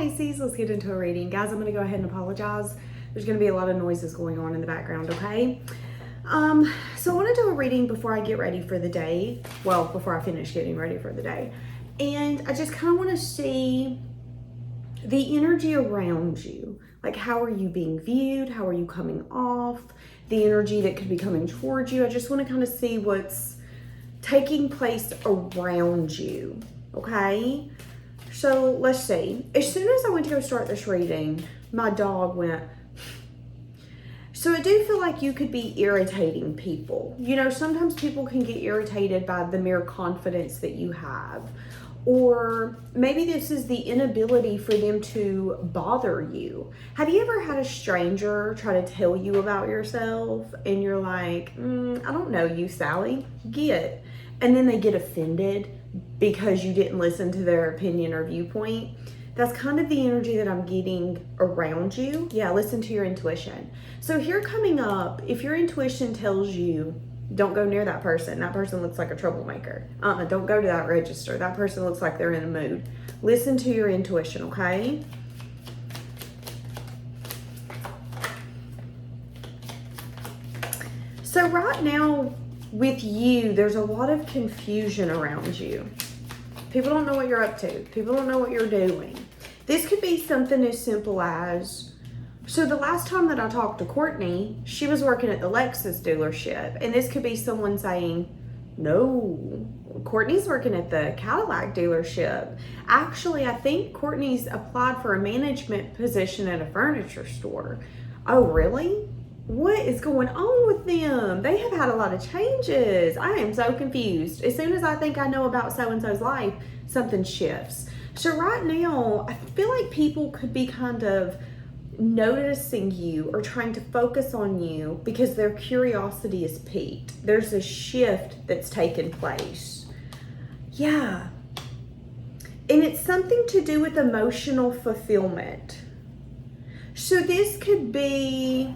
Pisces, let's get into a reading. Guys, I'm going to go ahead and apologize. There's going to be a lot of noises going on in the background, okay? So I want to do a reading before I get ready for the day. Well, before I finish getting ready for the day. And I just kind of want to see the energy around you. Like, how are you being viewed? How are you coming off? The energy that could be coming towards you. I just want to kind of see what's taking place around you, okay? So let's see. As soon as I went to go start this reading, my dog went. So I do feel like you could be irritating people. You know, sometimes people can get irritated by the mere confidence that you have. Or maybe this is the inability for them to bother you. Have you ever had a stranger try to tell you about yourself and you're like, I don't know you, Sally, get. And then they get offended because you didn't listen to their opinion or viewpoint? That's kind of the energy that I'm getting around you. Yeah, listen to your intuition. So here coming up, if your intuition tells you, don't go near that person. That person looks like a troublemaker. Don't go to that register. That person looks like they're in a mood. Listen to your intuition, okay? So right now with you, there's a lot of confusion around you. People don't know what you're up to. People don't know what you're doing. This could be something as simple as, so the last time that I talked to Courtney, she was working at the Lexus dealership. And this could be someone saying, no, Courtney's working at the Cadillac dealership. Actually, I think Courtney's applied for a management position at a furniture store. Oh, really? What is going on with them? They have had a lot of changes. I am so confused. As soon as I think I know about so-and-so's life, something shifts. So right now, I feel like people could be kind of noticing you or trying to focus on you because their curiosity is piqued. There's a shift that's taken place. Yeah. And it's something to do with emotional fulfillment. So this could be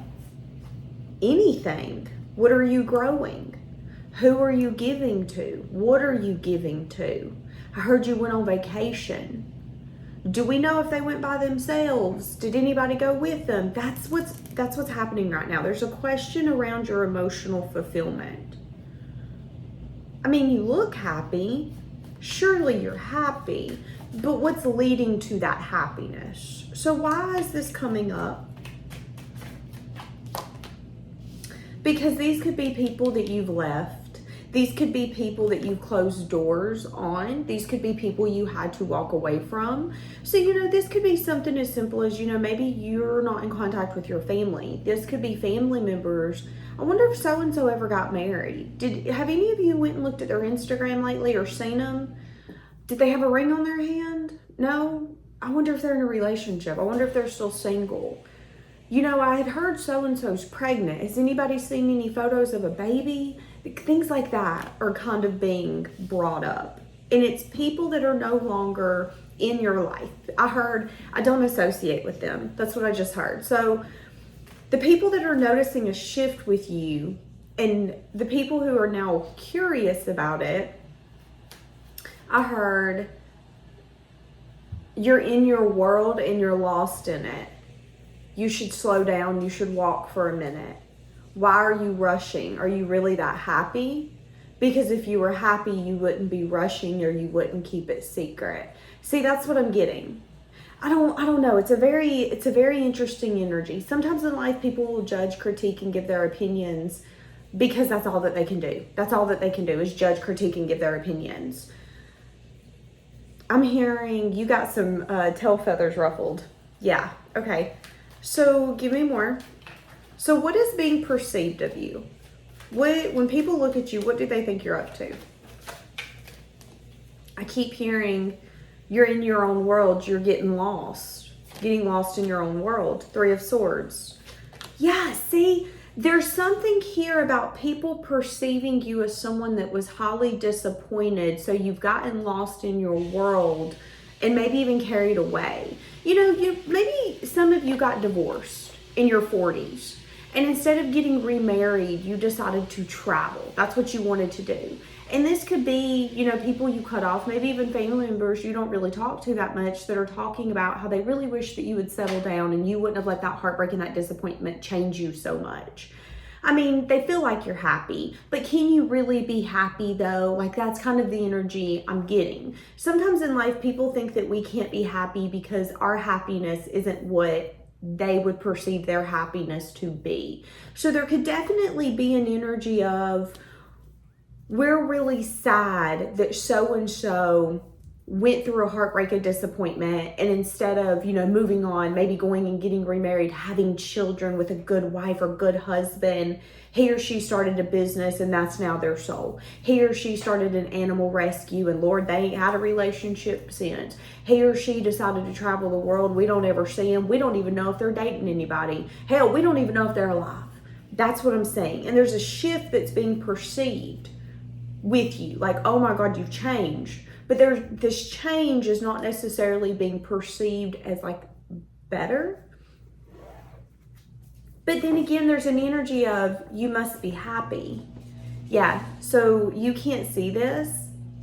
anything. What are you growing? Who are you giving to? What are you giving to? I heard you went on vacation. Do we know if they went by themselves? Did anybody go with them? That's what's happening right now. There's a question around your emotional fulfillment. I mean, you look happy. Surely you're happy. But what's leading to that happiness? So why is this coming up? Because these could be people that you've left. These could be people that you closed doors on. These could be people you had to walk away from. So, you know, this could be something as simple as, you know, maybe you're not in contact with your family. This could be family members. I wonder if so-and-so ever got married. Have any of you went and looked at their Instagram lately or seen them? Did they have a ring on their hand? No? I wonder if they're in a relationship. I wonder if they're still single. You know, I had heard so-and-so's pregnant. Has anybody seen any photos of a baby? Things like that are kind of being brought up. And it's people that are no longer in your life. I don't associate with them. That's what I just heard. So the people that are noticing a shift with you and the people who are now curious about it, I heard you're in your world and you're lost in it. You should slow down. You should walk for a minute. Why are you rushing? Are you really that happy? Because if you were happy, you wouldn't be rushing or you wouldn't keep it secret. See, that's what I'm getting. I don't know. It's a very interesting energy. Sometimes in life, people will judge, critique, and give their opinions because that's all that they can do. That's all that they can do is judge, critique, and give their opinions. I'm hearing you got some tail feathers ruffled. Yeah. Okay. So give me more. So what is being perceived of you? When people look at you, what do they think you're up to? I keep hearing you're in your own world. You're getting lost in your own world. 3 of Swords. Yeah, see, there's something here about people perceiving you as someone that was highly disappointed. So you've gotten lost in your world and maybe even carried away. You know, maybe some of you got divorced in your 40s. And instead of getting remarried, you decided to travel. That's what you wanted to do. And this could be, you know, people you cut off, maybe even family members you don't really talk to that much, that are talking about how they really wish that you would settle down and you wouldn't have let that heartbreak and that disappointment change you so much. I mean, they feel like you're happy, but can you really be happy though? Like, that's kind of the energy I'm getting. Sometimes in life, people think that we can't be happy because our happiness isn't what they would perceive their happiness to be. So there could definitely be an energy of, we're really sad that so-and-so went through a heartbreak and disappointment, and instead of, you know, moving on, maybe going and getting remarried, having children with a good wife or good husband, he or she started a business and that's now their soul. He or she started an animal rescue and Lord, they ain't had a relationship since. He or she decided to travel the world. We don't ever see them. We don't even know if they're dating anybody. Hell, we don't even know if they're alive. That's what I'm saying. And there's a shift that's being perceived with you, like, oh my God, you've changed. But this change is not necessarily being perceived as like better. But then again, there's an energy of, you must be happy. Yeah, so you can't see this,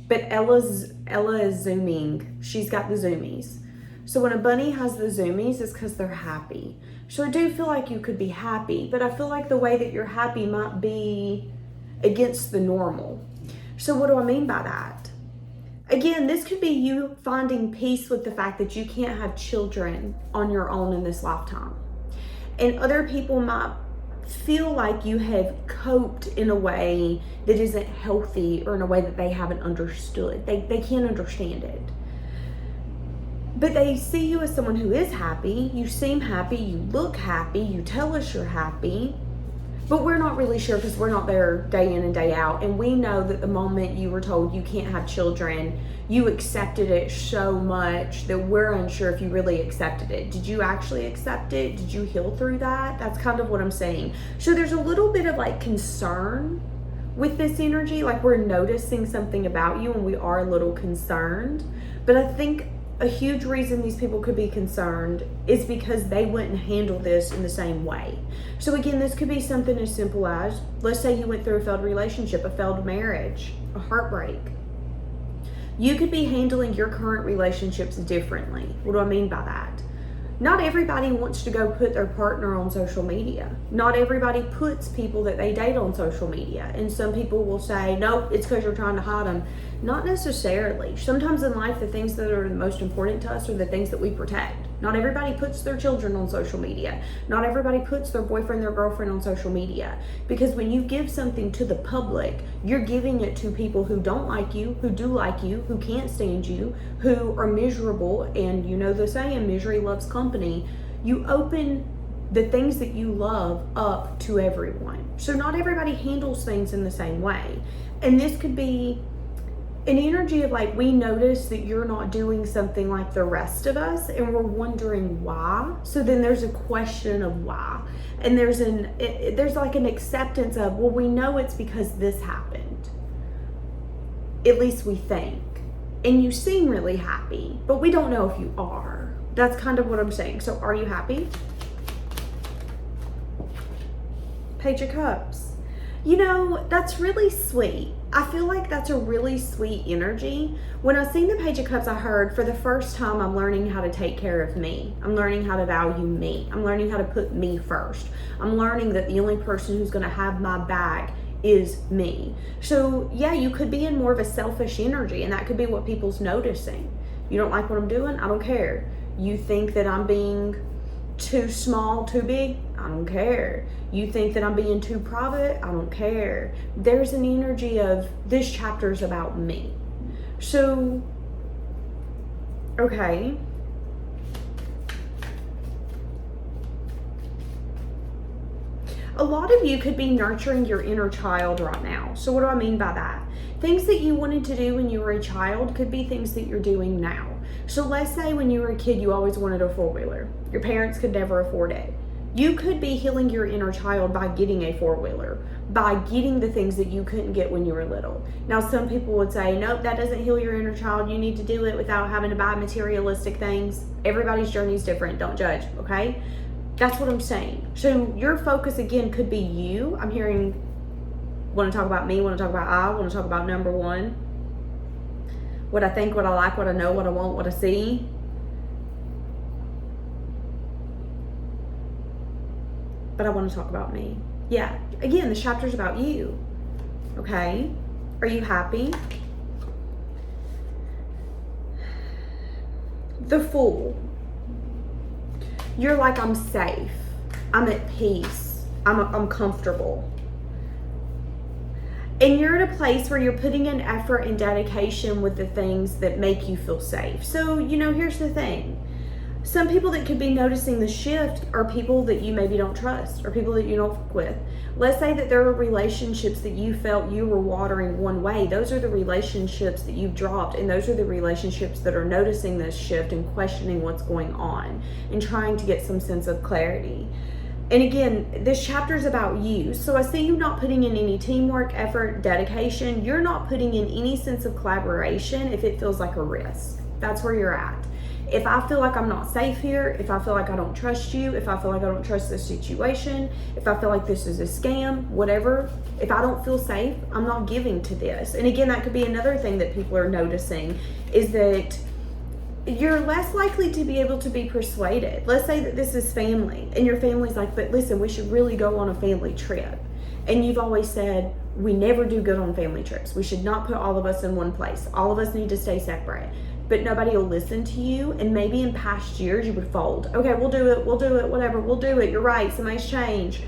but Ella is zooming. She's got the zoomies. So when a bunny has the zoomies, it's because they're happy. So I do feel like you could be happy, but I feel like the way that you're happy might be against the normal. So what do I mean by that? Again, this could be you finding peace with the fact that you can't have children on your own in this lifetime. And other people might feel like you have coped in a way that isn't healthy or in a way that they haven't understood. They can't understand it. But they see you as someone who is happy. You seem happy, you look happy, you tell us you're happy. But we're not really sure because we're not there day in and day out. And we know that the moment you were told you can't have children, you accepted it so much that we're unsure if you really accepted it. Did you actually accept it? Did you heal through that? That's kind of what I'm saying. So there's a little bit of like concern with this energy. Like, we're noticing something about you and we are a little concerned. But I think a huge reason these people could be concerned is because they wouldn't handle this in the same way. So again, this could be something as simple as, let's say you went through a failed relationship, a failed marriage, a heartbreak. You could be handling your current relationships differently. What do I mean by that? Not everybody wants to go put their partner on social media. Not everybody puts people that they date on social media. And some people will say, no, it's because you're trying to hide them. Not necessarily. Sometimes in life, the things that are the most important to us are the things that we protect. Not everybody puts their children on social media. Not everybody puts their boyfriend, their girlfriend on social media. Because when you give something to the public, you're giving it to people who don't like you, who do like you, who can't stand you, who are miserable. And you know the saying, misery loves company. You open the things that you love up to everyone. So not everybody handles things in the same way. And this could be an energy of like, we notice that you're not doing something like the rest of us and we're wondering why. So then there's a question of why. And there's like an acceptance of, well, we know it's because this happened. At least we think. And you seem really happy, but we don't know if you are. That's kind of what I'm saying. So are you happy? Page of Cups. You know, that's really sweet. I feel like that's a really sweet energy. When I seen the Page of Cups, I heard, for the first time, I'm learning how to take care of me. I'm learning how to value me. I'm learning how to put me first. I'm learning that the only person who's gonna have my back is me. So yeah, you could be in more of a selfish energy, and that could be what people's noticing. You don't like what I'm doing? I don't care. You think that I'm being too small, too big? I don't care. You think that I'm being too private? I don't care. There's an energy of, this chapter is about me. So, okay. A lot of you could be nurturing your inner child right now. So what do I mean by that? Things that you wanted to do when you were a child could be things that you're doing now. So let's say when you were a kid, you always wanted a four-wheeler. Your parents could never afford it. You could be healing your inner child by getting a four-wheeler, by getting the things that you couldn't get when you were little. Now, some people would say, nope, that doesn't heal your inner child. You need to do it without having to buy materialistic things. Everybody's journey is different. Don't judge, okay? That's what I'm saying. So your focus, again, could be you. I'm hearing Want to talk about me, want to talk about want to talk about number one. What I think, what I like, what I know, what I want, what I see. But I want to talk about me. Yeah, again, the chapter's about you. Okay? Are you happy? The Fool. You're like, I'm safe. I'm at peace. I'm comfortable. And you're in a place where you're putting in effort and dedication with the things that make you feel safe. So, here's the thing. Some people that could be noticing the shift are people that you maybe don't trust or people that you don't fuck with. Let's say that there are relationships that you felt you were watering one way. Those are the relationships that you've dropped, and those are the relationships that are noticing this shift and questioning what's going on and trying to get some sense of clarity. And again, this chapter is about you. So I see you not putting in any teamwork, effort, dedication. You're not putting in any sense of collaboration if it feels like a risk. That's where you're at. If I feel like I'm not safe here, if I feel like I don't trust you, if I feel like I don't trust this situation, if I feel like this is a scam, whatever, if I don't feel safe, I'm not giving to this. And again, that could be another thing that people are noticing is that you're less likely to be able to be persuaded. Let's say that this is family and your family's like, but listen, we should really go on a family trip. And you've always said, we never do good on family trips. We should not put all of us in one place. All of us need to stay separate. But nobody will listen to you, and maybe in past years you would fold. Okay, we'll do it, whatever, we'll do it. You're right, somebody's changed.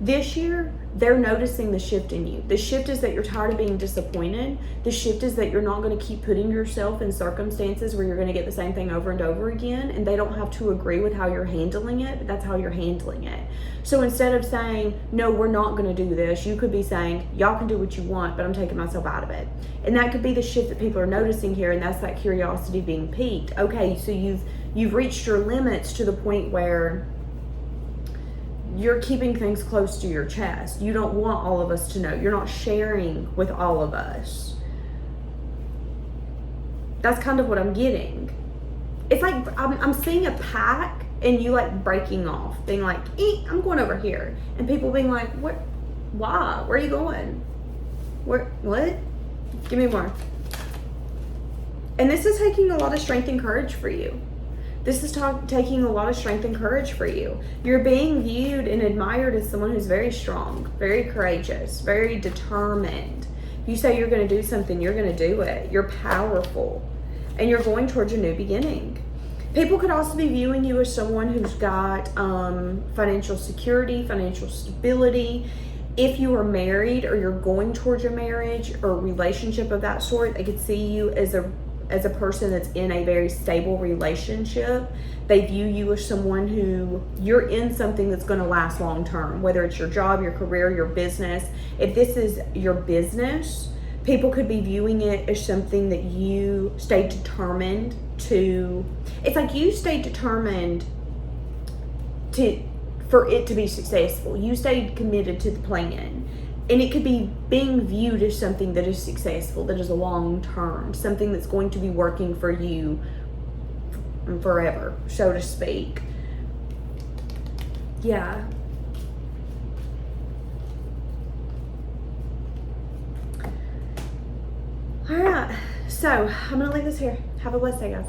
This year, they're noticing the shift in you. The shift is that you're tired of being disappointed. The shift is that you're not going to keep putting yourself in circumstances where you're going to get the same thing over and over again, and they don't have to agree with how you're handling it, but that's how you're handling it. So instead of saying, no, we're not going to do this, you could be saying, y'all can do what you want, but I'm taking myself out of it. And that could be the shift that people are noticing here, and that's that curiosity being piqued. Okay, so you've reached your limits to the point where you're keeping things close to your chest. You don't want all of us to know. You're not sharing with all of us. That's kind of what I'm getting. It's like I'm seeing a pack and you like breaking off, being like, I'm going over here. And people being like, what? Why? Where are you going? Where? What? Give me more. And this is taking a lot of strength and courage for you. This is taking a lot of strength and courage for you. You're being viewed and admired as someone who's very strong, very courageous, very determined. If you say you're going to do something, you're going to do it. You're powerful. And you're going towards a new beginning. People could also be viewing you as someone who's got financial security, financial stability. If you are married or you're going towards a marriage or a relationship of that sort, they could see you as a person that's in a very stable relationship. They view you as someone who you're in something that's going to last long term, whether it's your job, your career, your business. If this is your business, people could be viewing it as something that you stayed determined to. It's like you stayed determined for it to be successful. You stayed committed to the plan. And it could be being viewed as something that is successful, that is a long term, something that's going to be working for you forever, so to speak. Yeah. All right. So I'm going to leave this here. Have a blessed day, guys.